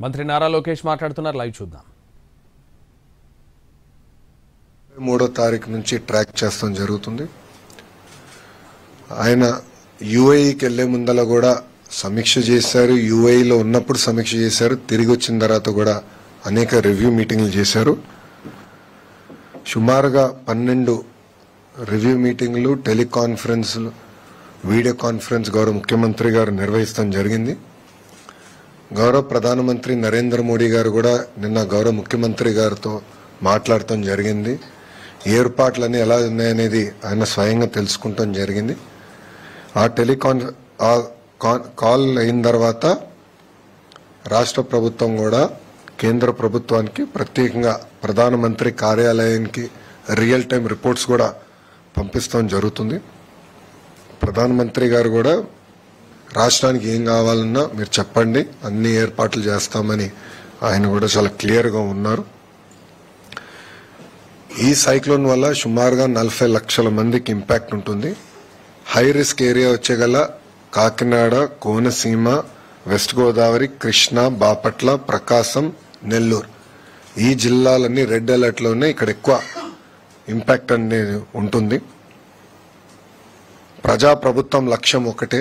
మంత్రి నారా లోకేష్ మాట్లాడుతున్నారు, లైవ్ చూద్దాం. 3వ తారీఖు నుంచి ట్రాక్ చేస్తాం జరుగుతుంది. ఆయన యుఏఈకి వెళ్లే ముందల కూడా సమీక్ష చేశారు, యుఏఈలో ఉన్నప్పుడు సమీక్ష చేశారు, తిరిగి వచ్చిన తర్వాత కూడా అనేక రివ్యూ మీటింగ్లు చేశారు. సుమారుగా 12 రివ్యూ మీటింగ్లు, టెలికాన్ఫరెన్స్లు, వీడియో కాన్ఫరెన్స్ గౌరవ ముఖ్యమంత్రి గారు నిర్వహిస్తాం జరిగింది. గౌరవ ప్రధానమంత్రి నరేంద్ర మోడీ గారు కూడా నిన్న గౌరవ ముఖ్యమంత్రి గారితో మాట్లాడటం జరిగింది. ఏర్పాట్లన్నీ ఎలా ఉన్నాయనేది ఆయన స్వయంగా తెలుసుకుంటాం జరిగింది. ఆ కాల్ అయిన తర్వాత రాష్ట్ర ప్రభుత్వం కూడా కేంద్ర ప్రభుత్వానికి ప్రత్యేకంగా ప్రధానమంత్రి కార్యాలయానికి రియల్ టైం రిపోర్ట్స్ కూడా పంపిస్తాం జరుగుతుంది. ప్రధానమంత్రి గారు కూడా రాష్ట్రానికి ఏం కావాలన్నా మీరు చెప్పండి, అన్ని ఏర్పాట్లు చేస్తామని ఆయన కూడా చాలా క్లియర్గా ఉన్నారు. ఈ సైక్లోన్ వల్ల సుమారుగా 40 లక్షల మందికి ఇంపాక్ట్ ఉంటుంది. హై రిస్క్ ఏరియా వచ్చేగల కాకినాడ, కోనసీమ, వెస్ట్ గోదావరి, కృష్ణా, బాపట్ల, ప్రకాశం, నెల్లూరు ఈ జిల్లాలన్నీ రెడ్ అలర్ట్ లోనే ఇక్కడ ఎక్కువ ఇంపాక్ట్ అనేది ఉంటుంది. ప్రజాప్రభుత్వం లక్ష్యం ఒకటే,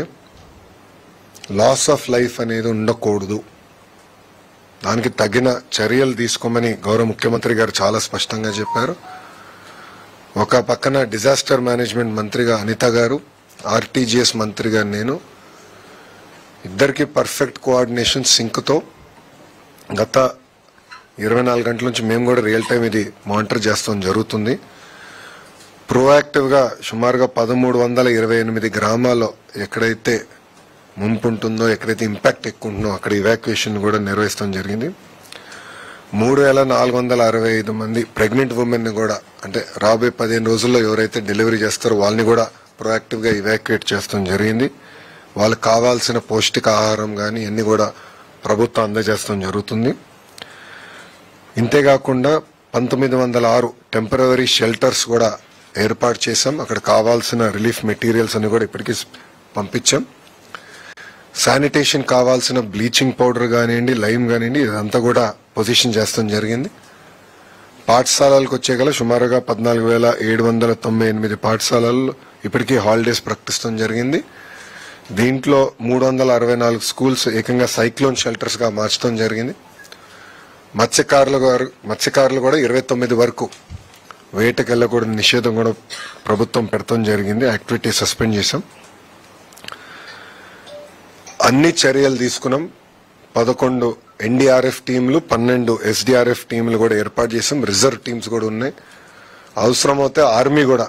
లాస్ ఆఫ్ లైఫ్ అనేది ఉండకూడదు. దానికి తగిన చర్యలు తీసుకోమని గౌరవ ముఖ్యమంత్రి గారు చాలా స్పష్టంగా చెప్పారు. ఒక పక్కన డిజాస్టర్ మేనేజ్మెంట్ మంత్రిగా అనిత గారు, ఆర్టీజీఎస్ మంత్రిగా నేను, ఇద్దరికి పర్ఫెక్ట్ కోఆర్డినేషన్ సింక్తో గత 24 గంటల నుంచి మేము కూడా రియల్ టైం ఇది మానిటర్ చేస్తాం జరుగుతుంది. ప్రోయాక్టివ్గా సుమారుగా 1328 గ్రామాల్లో ఎక్కడైతే ముంపు ఉంటుందో, ఎక్కడైతే ఇంపాక్ట్ ఎక్కువ ఉంటుందో అక్కడ ఇవాక్యుయేషన్ కూడా నిర్వహిస్తాం జరిగింది. 3465 మంది ప్రెగ్నెంట్ ఉమెన్ ని కూడా, అంటే రాబోయే 15 రోజుల్లో ఎవరైతే డెలివరీ చేస్తారో వాళ్ళని కూడా ప్రొయాక్టివ్ గా ఇవాక్యుయేట్ చేస్తాం జరిగింది. వాళ్ళకి కావాల్సిన పౌష్టికాహారం కానీ అన్ని కూడా ప్రభుత్వం అందజేస్తాం జరుగుతుంది. ఇంతేకాకుండా 1906 టెంపరరీ షెల్టర్స్ కూడా ఏర్పాటు చేశాం. అక్కడ కావాల్సిన రిలీఫ్ మెటీరియల్స్ అని కూడా ఇప్పటికీ పంపించాం. శానిటేషన్ కావాల్సిన బ్లీచింగ్ పౌడర్ కానివ్వండి, లైమ్ కానివ్వండి, ఇదంతా కూడా పొజిషన్ చేస్తాం జరిగింది. పాఠశాలలకు వచ్చేగల సుమారుగా 14,798 పాఠశాలల్లో ఇప్పటికీ హాలిడేస్ ప్రకటిస్తాం జరిగింది. దీంట్లో 364 స్కూల్స్ ఏకంగా సైక్లోన్ షెల్టర్స్ గా మార్చడం జరిగింది. మత్స్యకారులు కూడా 29 వరకు వేటకు వెళ్ళకూడని నిషేధం కూడా ప్రభుత్వం పెడతాం జరిగింది. యాక్టివిటీ సస్పెండ్ చేశాం. అన్ని చర్యలు తీసుకున్నాం. 11 ఎన్డీఆర్ఎఫ్ టీంలు, 12 ఎస్డీఆర్ఎఫ్ టీంలు కూడా ఏర్పాటు చేసాం. రిజర్వ్ టీమ్స్ కూడా ఉన్నాయి. అవసరమైతే ఆర్మీ కూడా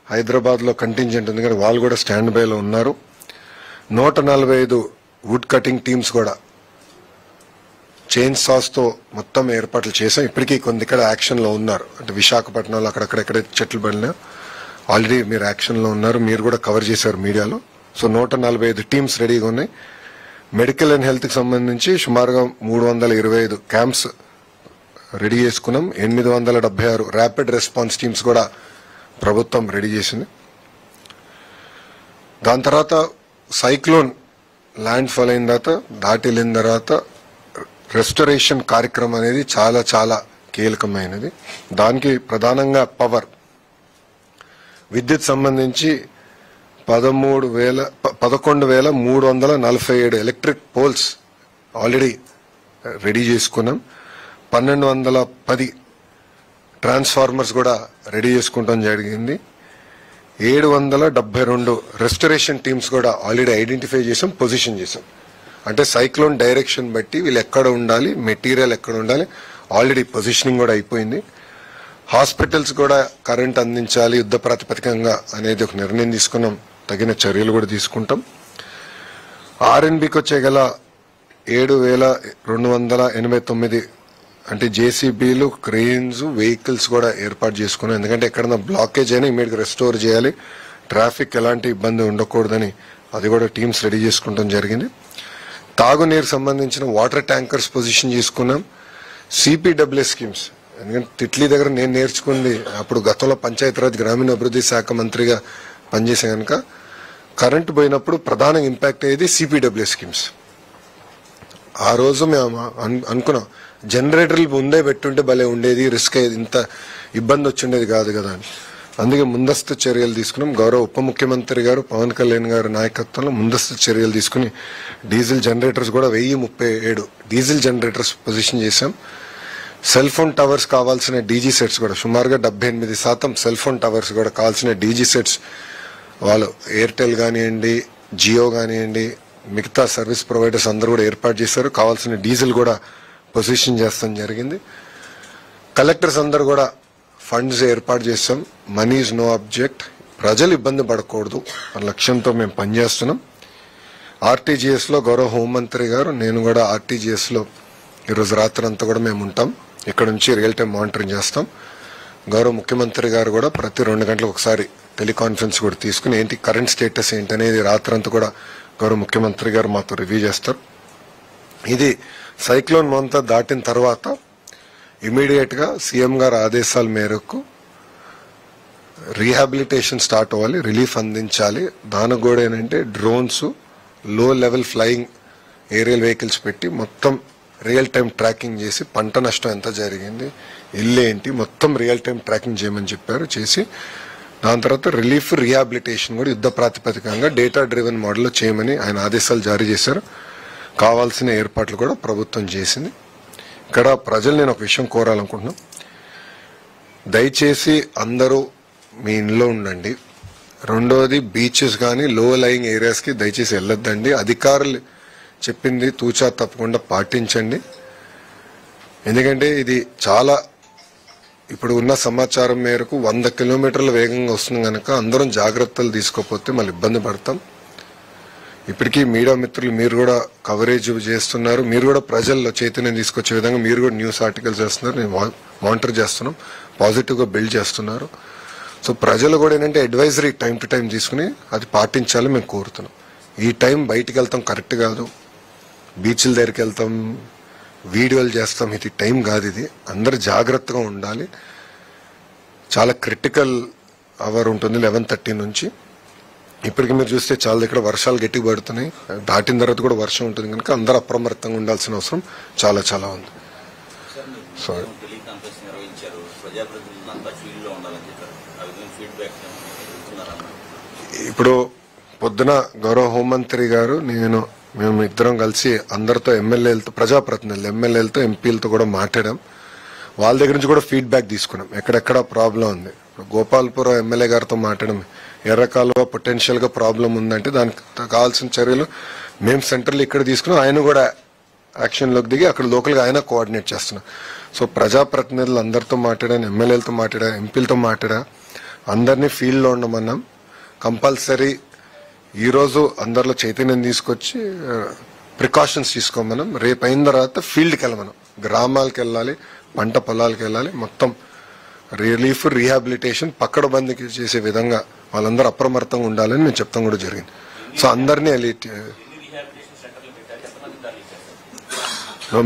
హైదరాబాద్ లో కంటింజెంట్ ఉంది కానీ వాళ్ళు కూడా స్టాండ్ బైలో ఉన్నారు. 145 వుడ్ కటింగ్ టీమ్స్ కూడా చైన్ సాస్ తో మొత్తం ఏర్పాట్లు చేసాం. ఇప్పటికీ కొన్ని ఇక్కడ యాక్షన్ లో ఉన్నారు. అంటే విశాఖపట్నంలో అక్కడక్కడ ఎక్కడైతే చెట్లు పడినా ఆల్రెడీ మీరు యాక్షన్ లో ఉన్నారు, మీరు కూడా కవర్ చేశారు మీడియాలో. సో 145 టీమ్స్ రెడీగా ఉన్నాయి. మెడికల్ అండ్ హెల్త్ కి సంబంధించి సుమారుగా 325 క్యాంప్స్ రెడీ చేసుకున్నాం. 876 ర్యాపిడ్ రెస్పాన్స్ టీమ్స్ కూడా ప్రభుత్వం రెడీ చేసింది. దాని తర్వాత సైక్లోన్ ల్యాండ్ ఫాల్ అయిన తర్వాత, దాటి వెళ్ళిన తర్వాత రెస్టరేషన్ కార్యక్రమం అనేది చాలా చాలా కీలకమైనది. దానికి ప్రధానంగా పవర్, విద్యుత్ సంబంధించి 11,347 ఎలక్ట్రిక్ పోల్స్ ఆల్రెడీ రెడీ చేసుకున్నాం. 1210 ట్రాన్స్ఫార్మర్స్ కూడా రెడీ చేసుకుంటాం జరిగింది. 772 రెస్టరేషన్ టీమ్స్ కూడా ఆల్రెడీ ఐడెంటిఫై చేసాం, పొజిషన్ చేసాం. అంటే సైక్లోన్ డైరెక్షన్ బట్టి వీళ్ళు ఎక్కడ ఉండాలి, మెటీరియల్ ఎక్కడ ఉండాలి, ఆల్రెడీ పొజిషనింగ్ కూడా అయిపోయింది. హాస్పిటల్స్ కూడా కరెంట్ అందించాలి యుద్ధ ప్రాతిపదికంగా అనేది ఒక నిర్ణయం తీసుకున్నాం. తగిన చర్యలు కూడా తీసుకుంటాం. ఆర్ఎన్బికి వచ్చేగల 7,289 అంటే జేసీబీలు, క్రెయిన్స్, వెహికల్స్ కూడా ఏర్పాటు చేసుకున్నాం. ఎందుకంటే ఎక్కడన్నా బ్లాకేజ్ అయినా ఇమీడియట్ రెస్టోర్ చేయాలి, ట్రాఫిక్ ఎలాంటి ఇబ్బంది ఉండకూడదని అది కూడా టీమ్స్ రెడీ చేసుకుంటాం జరిగింది. తాగునీరు సంబంధించిన వాటర్ ట్యాంకర్స్ పొజిషన్ చేసుకున్నాం. సిపిడబ్ల్యూ స్కీమ్స్, ఎందుకంటే తిట్లీ దగ్గర నేను నేర్చుకుంది అప్పుడు గతంలో పంచాయతీరాజ్ గ్రామీణాభివృద్ధి శాఖ మంత్రిగా పనిచేసే కనుక కరెంటు పోయినప్పుడు ప్రధాన ఇంపాక్ట్ అయ్యేది సిపిడబ్ల్యూ స్కీమ్స్. ఆ రోజు మేము అనుకున్నాం జనరేటర్లు ముందే పెట్టుంటే భలే ఉండేది, రిస్క్ అయ్యేది, ఇంత ఇబ్బంది వచ్చిండేది కాదు కదా అని. అందుకే ముందస్తు చర్యలు తీసుకున్నాం. గౌరవ ఉప ముఖ్యమంత్రి గారు పవన్ కళ్యాణ్ గారి నాయకత్వంలో ముందస్తు చర్యలు తీసుకుని డీజిల్ జనరేటర్స్ కూడా 1037 డీజిల్ జనరేటర్స్ పొజిషన్ చేశాం. సెల్ ఫోన్ టవర్స్ కావాల్సిన డీజీ సెట్స్ కూడా సుమారుగా 78% సెల్ ఫోన్ టవర్స్ కూడా కావాల్సిన డీజీ సెట్స్ వాళ్ళు ఎయిర్టెల్ కానివ్వండి, జియో కానివ్వండి, మిగతా సర్వీస్ ప్రొవైడర్స్ అందరూ కూడా ఏర్పాటు చేశారు. కావాల్సిన డీజిల్ కూడా పొజిషన్ చేస్తాం జరిగింది. కలెక్టర్స్ అందరూ కూడా ఫండ్స్ ఏర్పాటు చేస్తాం. మనీ ఈజ్ నో ఆబ్జెక్ట్, ప్రజలు ఇబ్బంది పడకూడదు అన్న లక్ష్యంతో మేము పనిచేస్తున్నాం. ఆర్టీజీఎస్ లో గౌరవ హోంమంత్రి గారు, నేను కూడా ఆర్టీజీఎస్ లో ఈరోజు రాత్రి అంతా కూడా మేము ఉంటాం. ఇక్కడ నుంచి రియల్ టైం మానిటరింగ్ చేస్తాం. గౌరవ ముఖ్యమంత్రి గారు కూడా ప్రతి 2 గంటలకు ఒకసారి టెలికాన్ఫరెన్స్ కూడా తీసుకుని ఏంటి కరెంట్ స్టేటస్ ఏంటనేది రాత్రంతా కూడా గౌరవ ముఖ్యమంత్రి గారు మాతో రివ్యూ చేస్తారు. ఇది సైక్లోన్ మొంతా దాటిన తర్వాత ఇమీడియట్ గా సీఎం గారి ఆదేశాల మేరకు రీహాబిలిటేషన్ స్టార్ట్ అవ్వాలి, రిలీఫ్ అందించాలి. దానికి కూడా ఏంటంటే డ్రోన్స్, లో లెవెల్ ఫ్లయింగ్ ఏరియల్ వెహికల్స్ పెట్టి మొత్తం రియల్ టైం ట్రాకింగ్ చేసి పంట నష్టం ఎంత జరిగింది, ఇల్లు ఏంటి, మొత్తం రియల్ టైం ట్రాకింగ్ చేయమని చెప్పారు. చేసి దాని తర్వాత రిలీఫ్ రీహాబిలిటేషన్ కూడా యుద్ధ ప్రాతిపదికంగా డేటా డ్రివెన్ మోడల్లో చేయమని ఆయన ఆదేశాలు జారీ చేశారు. కావాల్సిన ఏర్పాట్లు కూడా ప్రభుత్వం చేసింది. ఇక్కడ ప్రజలు నేను ఒక విషయం కోరాలనుకుంటున్నాం, దయచేసి అందరూ మీ ఇంట్లో ఉండండి. రెండోది బీచెస్ కానీ లో లయింగ్ ఏరియాస్ కి దయచేసి వెళ్ళొద్దండి. అధికారులు చెప్పింది తూచా తప్పకుండా పాటించండి. ఎందుకంటే ఇది చాలా ఇప్పుడు ఉన్న సమాచారం మేరకు 100 కిలోమీటర్ల వేగంగా వస్తుంది కనుక అందరం జాగ్రత్తలు తీసుకోకపోతే మళ్ళీ ఇబ్బంది పడతాం. ఇప్పటికీ మీడియా మిత్రులు మీరు కూడా కవరేజ్ చేస్తున్నారు, మీరు కూడా ప్రజల్లో చైతన్యం తీసుకొచ్చే విధంగా మీరు కూడా న్యూస్ ఆర్టికల్స్ చేస్తున్నారు, నేను మానిటర్ చేస్తున్నాం, పాజిటివ్ గా బిల్డ్ చేస్తున్నారు. సో ప్రజలు కూడా ఏంటంటే అడ్వైజరీ టైం టు టైం తీసుకుని అది పాటించాలి మేము కోరుతున్నాం. ఈ టైం బయటికి వెళ్తాం కరెక్ట్ కాదు, బీచ్ల దగ్గరికి వెళ్తాం, వీడియోలు చేస్తాం, ఇది టైం కాదు. ఇది అందరు జాగ్రత్తగా ఉండాలి. చాలా క్రిటికల్ అవర్ ఉంటుంది 11:30 నుంచి. ఇప్పటికి మీరు చూస్తే చాలా దగ్గర వర్షాలు గట్టిగా పడుతున్నాయి, దాటిన తర్వాత కూడా వర్షం ఉంటుంది కనుక అందరూ అప్రమత్తంగా ఉండాల్సిన అవసరం చాలా చాలా ఉంది. సారీ ఇప్పుడు పొద్దున గౌరవ హోంమంత్రి గారు మేము ఇద్దరం కలిసి అందరితో ఎమ్మెల్యేలతో, ప్రజాప్రతినిధులు, ఎమ్మెల్యేలతో, ఎంపీలతో కూడా మాట్లాడాం. వాళ్ళ దగ్గర నుంచి కూడా ఫీడ్బ్యాక్ తీసుకున్నాం ఎక్కడెక్కడ ప్రాబ్లం ఉంది. గోపాల్పురం ఎమ్మెల్యే గారితో మాట్లాడడం, ఎర్రకాలువ పొటెన్షియల్ గా ప్రాబ్లం ఉందంటే దానికి కావాల్సిన చర్యలు మేము సెంటర్లో ఇక్కడ తీసుకున్నాం. ఆయన కూడా యాక్షన్ లోకి దిగి అక్కడ లోకల్ గా ఆయన కోఆర్డినేట్ చేస్తున్నాం. సో ప్రజాప్రతినిధులు అందరితో మాట్లాడాను, ఎమ్మెల్యేలతో మాట్లాడా, ఎంపీలతో మాట్లాడా, అందరినీ ఫీల్డ్ లో ఉండమన్నాం. కంపల్సరీ ఈ రోజు అందరిలో చైతన్యం తీసుకొచ్చి ప్రికాషన్స్ తీసుకోమనం. రేపు అయిన తర్వాత ఫీల్డ్కి వెళ్ళమనం, గ్రామాలకు వెళ్ళాలి, పంట పొలాలకు వెళ్ళాలి, మొత్తం రిలీఫ్ రీహాబిలిటేషన్ పక్కడబందీకి చేసే విధంగా వాళ్ళందరూ అప్రమత్తంగా ఉండాలని మేము చెప్తాం కూడా జరిగింది. సో అందరినీ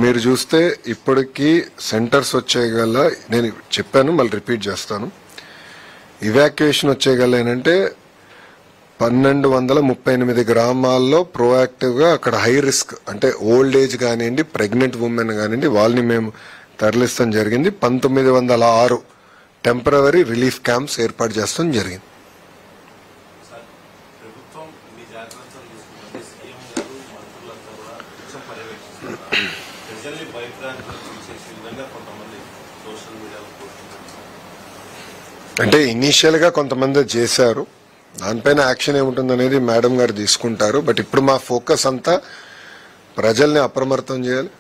మీరు చూస్తే ఇప్పటికీ సెంటర్స్ వచ్చేయగల, నేను చెప్పాను మళ్ళీ రిపీట్ చేస్తాను, ఇవాక్యుయేషన్ వచ్చేయగల ఏంటంటే 1238 గ్రామాల్లో ప్రోయాక్టివ్ గా అక్కడ హై రిస్క్ అంటే ఓల్డ్ ఏజ్ కానివ్వండి, ప్రెగ్నెంట్ ఉమెన్ కానివ్వండి, వాళ్ళని మేము తరలిస్తాం జరిగింది. 1906 టెంపరవరీ రిలీఫ్ క్యాంప్స్ ఏర్పాటు చేస్తాం జరిగింది. అంటే ఇనీషియల్ గా కొంతమంది చేశారు, దానిపైన యాక్షన్ ఏముంటుంది అనేది మేడం గారు తీసుకుంటారు. బట్ ఇప్పుడు మా ఫోకస్ అంతా ప్రజల్ని అప్రమత్తం చేయాలి,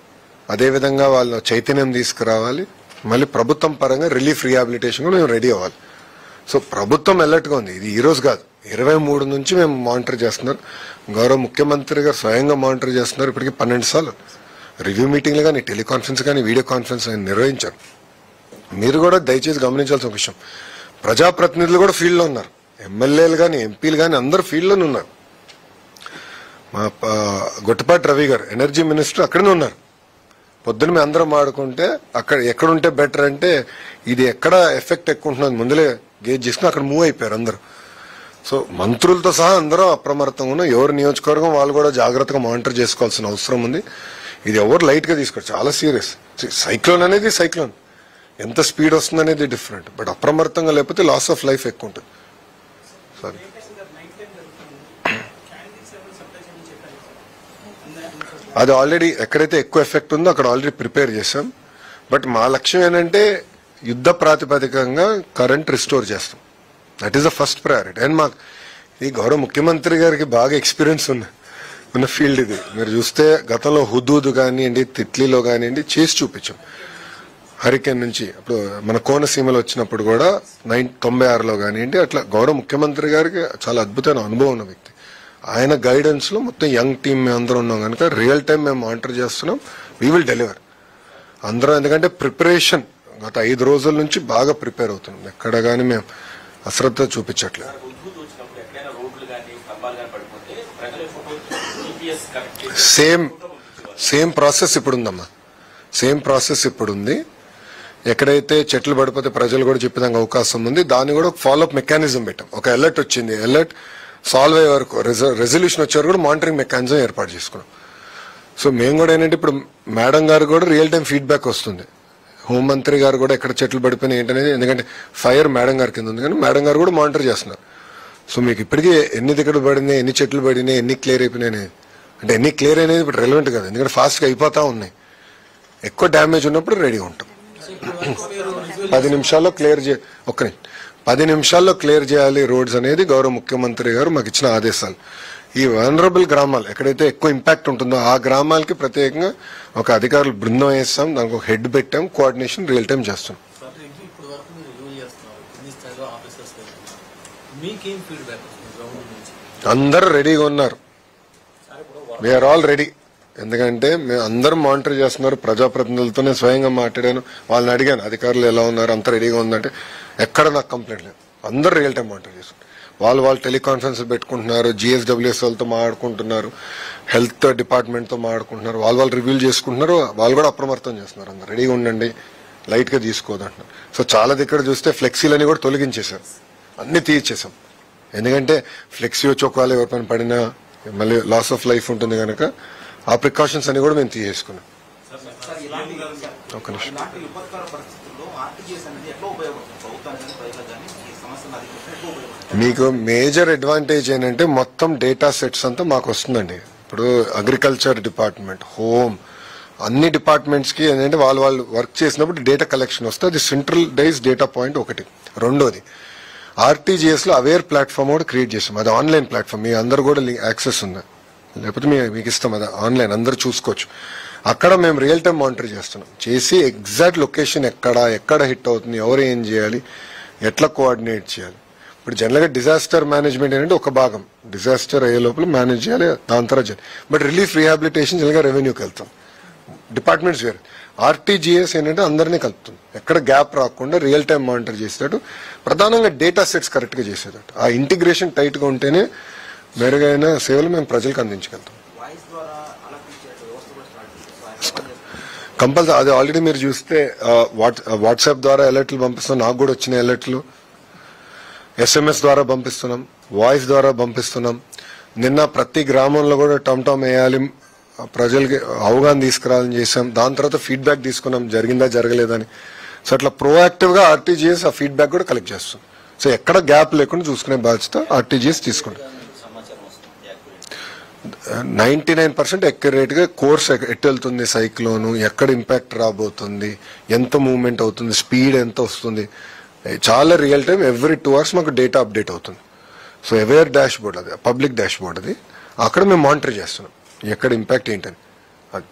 అదేవిధంగా వాళ్ళ చైతన్యం తీసుకురావాలి, మళ్ళీ ప్రభుత్వం పరంగా రిలీఫ్ రీహాబిలిటేషన్ కూడా మేము రెడీ అవ్వాలి. సో ప్రభుత్వం అలర్ట్ గా ఉంది. ఇది ఈ రోజు కాదు, 23 నుంచి మేము మానిటర్ చేస్తున్నారు. గౌరవ ముఖ్యమంత్రి గారు స్వయంగా మానిటర్ చేస్తున్నారు. ఇప్పటికీ 12 సార్లు రివ్యూ మీటింగ్లు కానీ, టెలికాన్ఫరెన్స్ కానీ, వీడియో కాన్ఫరెన్స్ నిర్వహించారు. మీరు కూడా దయచేసి గమనించాల్సిన విషయం, ప్రజాప్రతినిధులు కూడా ఫీల్డ్ లో ఉన్నారు, ఎమ్మెల్యేలు కానీ, ఎంపీలు కానీ అందరూ ఫీల్డ్ లోనే ఉన్నారు. మా గొట్టపాటి రవి గారు ఎనర్జీ మినిస్టర్ అక్కడనే ఉన్నారు. పొద్దున మేము అందరం ఆడుకుంటే అక్కడ ఎక్కడుంటే బెటర్ అంటే ఇది ఎక్కడ ఎఫెక్ట్ ఎక్కువ ఉంటున్నది ముందులే గేజ్ చేసుకుని అక్కడ మూవ్ అయిపోయారు అందరూ. సో మంత్రులతో సహా అందరూ అప్రమత్తంగా ఉన్నాం. ఎవరి నియోజకవర్గం వాళ్ళు కూడా జాగ్రత్తగా మానిటర్ చేసుకోవాల్సిన అవసరం ఉంది. ఇది ఎవరు లైట్ గా తీసుకోరు, చాలా సీరియస్. సైక్లోన్ అనేది సైక్లోన్, ఎంత స్పీడ్ వస్తుంది అనేది డిఫరెంట్. బట్ అప్రమత్తంగా లేకపోతే లాస్ ఆఫ్ లైఫ్ ఎక్కువ ఉంటుంది. సారీ, అది ఆల్రెడీ ఎక్కడైతే ఎక్కువ ఎఫెక్ట్ ఉందో అక్కడ ఆల్రెడీ ప్రిపేర్ చేశాం. బట్ మా లక్ష్యం ఏంటంటే యుద్ధ ప్రాతిపదికంగా కరెంట్ రిస్టోర్ చేస్తాం. That is the first priority. And మాకు ఈ గౌరవ ముఖ్యమంత్రి గారికి బాగా ఎక్స్పీరియన్స్ ఉన్న ఫీల్డ్ ఇది. మీరు చూస్తే గతంలో హుదూద్ కానివ్వండి, తిట్లీలో కానివ్వండి చేసి చూపించాం. హరికేన్ నుంచి ఇప్పుడు మన కోనసీమలో వచ్చినప్పుడు కూడా 96లో కానివ్వండి, అట్లా గౌరవ ముఖ్యమంత్రి గారికి చాలా అద్భుతమైన అనుభవం ఉన్న వ్యక్తి. ఆయన గైడెన్స్ లో మొత్తం యంగ్ టీమ్ మేము అందరం ఉన్నాం కనుక రియల్ టైం మేము మానిటర్ చేస్తున్నాం. వీ విల్ డెలివర్ అందరం. ఎందుకంటే ప్రిపరేషన్ గత 5 రోజుల నుంచి బాగా ప్రిపేర్ అవుతున్నాం. ఎక్కడ కానీ మేము అశ్రద్ధ చూపించట్లేదు. సేమ్ ప్రాసెస్ ఇప్పుడు ఉందమ్మా, సేమ్ ప్రాసెస్ ఇప్పుడు ఉంది. ఎక్కడైతే చెట్లు పడిపోతే ప్రజలు కూడా చెప్పేదానికి అవకాశం ఉంది. దాన్ని కూడా ఫాలోఅప్ మెకానిజం పెట్టాం. ఒక అలర్ట్ వచ్చింది, అలర్ట్ సాల్వ్ అయ్యే వరకు రెజల్యూషన్ వచ్చే వరకు కూడా మానిటరింగ్ మెకానిజం ఏర్పాటు చేసుకున్నాం. సో మేము కూడా ఏంటంటే ఇప్పుడు మేడం గారు కూడా రియల్ టైం ఫీడ్బ్యాక్ వస్తుంది. హోంమంత్రి గారు కూడా ఎక్కడ చెట్లు పడిపోయినాయి ఏంటనేది, ఎందుకంటే ఫైర్ మేడం గారి కింద ఉంది కానీ మేడం గారు కూడా మానిటర్ చేస్తున్నారు. సో మీకు ఇప్పటికీ ఎన్ని దిక్కలు పడినాయి, ఎన్ని చెట్లు పడినాయి, ఎన్ని క్లియర్ అయిపోయినాయి అంటే ఎన్ని క్లియర్ అనేది ఇప్పుడు రెలవెంట్ కాదు. ఎందుకంటే ఫాస్ట్గా అయిపోతా ఉన్నాయి. ఎక్కువ డ్యామేజ్ ఉన్నప్పుడు రెడీగా ఉంటాం. 10 నిమిషాల్లో క్లియర్ 10 నిమిషాల్లో క్లియర్ చేయాలి రోడ్స్ అనేది గౌరవ ముఖ్యమంత్రి గారు మాకు ఇచ్చిన ఆదేశాలు. ఈ వనరబుల్ గ్రామాలు ఎక్కడైతే ఎక్కువ ఇంపాక్ట్ ఉంటుందో ఆ గ్రామాలకి ప్రత్యేకంగా ఒక అధికారులు బృందం వేస్తాం, దానికి ఒక హెడ్ పెట్టాం, కోఆర్డినేషన్ రియల్ టైం చేస్తాం. అందరూ రెడీగా ఉన్నారు. We are all ready. ఎందుకంటే మేము అందరం మానిటర్ చేస్తున్నారు. ప్రజాప్రతినిధులతోనే స్వయంగా మాట్లాడాను, వాళ్ళని అడిగాను అధికారులు ఎలా ఉన్నారు, అంత రెడీగా ఉందంటే ఎక్కడ నాకు కంప్లైంట్ లేదు. అందరూ రియల్ టైం మానిటర్ చేస్తున్నారు. వాళ్ళు టెలికాన్ఫరెన్స్ పెట్టుకుంటున్నారు, GSWS వాళ్ళతో మాట్లాడుకుంటున్నారు, హెల్త్ డిపార్ట్మెంట్తో మాట్లాడుకుంటున్నారు, వాళ్ళు రివ్యూ చేసుకుంటున్నారు. వాళ్ళు కూడా అప్రమత్తం చేస్తున్నారు. అందరు రెడీగా ఉండండి, లైట్ గా తీసుకోదంటున్నారు. సో చాలా దగ్గర చూస్తే ఫ్లెక్సీలని కూడా తొలగించేశారు, అన్ని తీయించేసాం. ఎందుకంటే ఫ్లెక్సీ వచ్చి ఒకవేళ ఎవరిపైన పడినా మళ్ళీ లాస్ ఆఫ్ లైఫ్ ఉంటుంది కనుక ఆ ప్రికాషన్స్ అని కూడా మేము తీసేసుకున్నాం. ఒక నిమిషం. మీకు మేజర్ అడ్వాంటేజ్ ఏంటంటే మొత్తం డేటా సెట్స్ అంతా మాకు వస్తుందండి. ఇప్పుడు అగ్రికల్చర్ డిపార్ట్మెంట్, హోమ్, అన్ని డిపార్ట్మెంట్స్ కి ఏంటంటే వాళ్ళు వర్క్ చేసినప్పుడు డేటా కలెక్షన్ వస్తుంది. అది సెంట్రలైజ్ డేటా పాయింట్ ఒకటి. రెండోది RTGS లో అవేర్ ప్లాట్ఫామ్ కూడా క్రియేట్ చేస్తాం. అది ఆన్లైన్ ప్లాట్ఫామ్, మీ అందరు కూడా యాక్సెస్ ఉంది, లేకపోతే మీకు ఇస్తాం. అది ఆన్లైన్, అందరు చూసుకోవచ్చు. అక్కడ మేము రియల్ టైం మానిటర్ చేస్తున్నాం. చేసి ఎగ్జాక్ట్ లొకేషన్ ఎక్కడ హిట్ అవుతుంది, ఎవరు ఏం చేయాలి, ఎట్లా కోఆర్డినేట్ చేయాలి. ఇప్పుడు జనరల్గా డిజాస్టర్ మేనేజ్మెంట్ ఏంటంటే ఒక భాగం, డిజాస్టర్ అయ్యే లోపల మేనేజ్ చేయాలి, దాని తర్వాత చేయాలి. బట్ రిలీఫ్ రీహాబిలిటేషన్ జనరల్గా రెవెన్యూకి వెళ్తాం, డిపార్ట్మెంట్స్ వేరే. RTGS ఏంటంటే అందరినీ కలుపుతుంది, ఎక్కడ గ్యాప్ రాకుండా రియల్ టైం మానిటర్ చేసేటట్టు, ప్రధానంగా డేటా సెట్స్ కరెక్ట్ గా చేసేటట్టు. ఆ ఇంటిగ్రేషన్ టైట్ గా ఉంటేనే మెరుగైన సేవలు మేము ప్రజలకు అందించగలుగుతాం. కంపల్సరీ అది ఆల్రెడీ మీరు చూస్తే వాట్సాప్ ద్వారా అలర్ట్లు పంపిస్తున్నాం. నాకు కూడా వచ్చిన అలర్ట్లు SMS ద్వారా పంపిస్తున్నాం, వాయిస్ ద్వారా పంపిస్తున్నాం. నిన్న ప్రతి గ్రామంలో కూడా టమ్ వేయాలి, ప్రజలకి అవగాహన తీసుకురావాలని చేసాం. దాని తర్వాత ఫీడ్బ్యాక్ తీసుకున్నాం, జరిగిందా జరగలేదని. సో అట్లా ప్రోయాక్టివ్ గా RTGS ఆ ఫీడ్బ్యాక్ కూడా కలెక్ట్ చేస్తాం. సో ఎక్కడ గ్యాప్ లేకుండా చూసుకునే బాధ్యత RTGS తీసుకుంటాం. 99% అక్యురేట్ గా కోర్స్ ఎట్టు వెళ్తుంది, సైక్లోన్ ఎక్కడ ఇంపాక్ట్ రాబోతుంది, ఎంత మూవ్మెంట్ అవుతుంది, స్పీడ్ ఎంత వస్తుంది, చాలా రియల్ టైం ఎవ్రీ 2 hours మాకు డేటా అప్డేట్ అవుతుంది. సో అవేర్ డాష్ బోర్డ్, అది పబ్లిక్ డాష్ బోర్డ్, అది అక్కడ మేము మానిటర్ చేస్తున్నాం ఎక్కడ ఇంపాక్ట్ ఏంటని. అది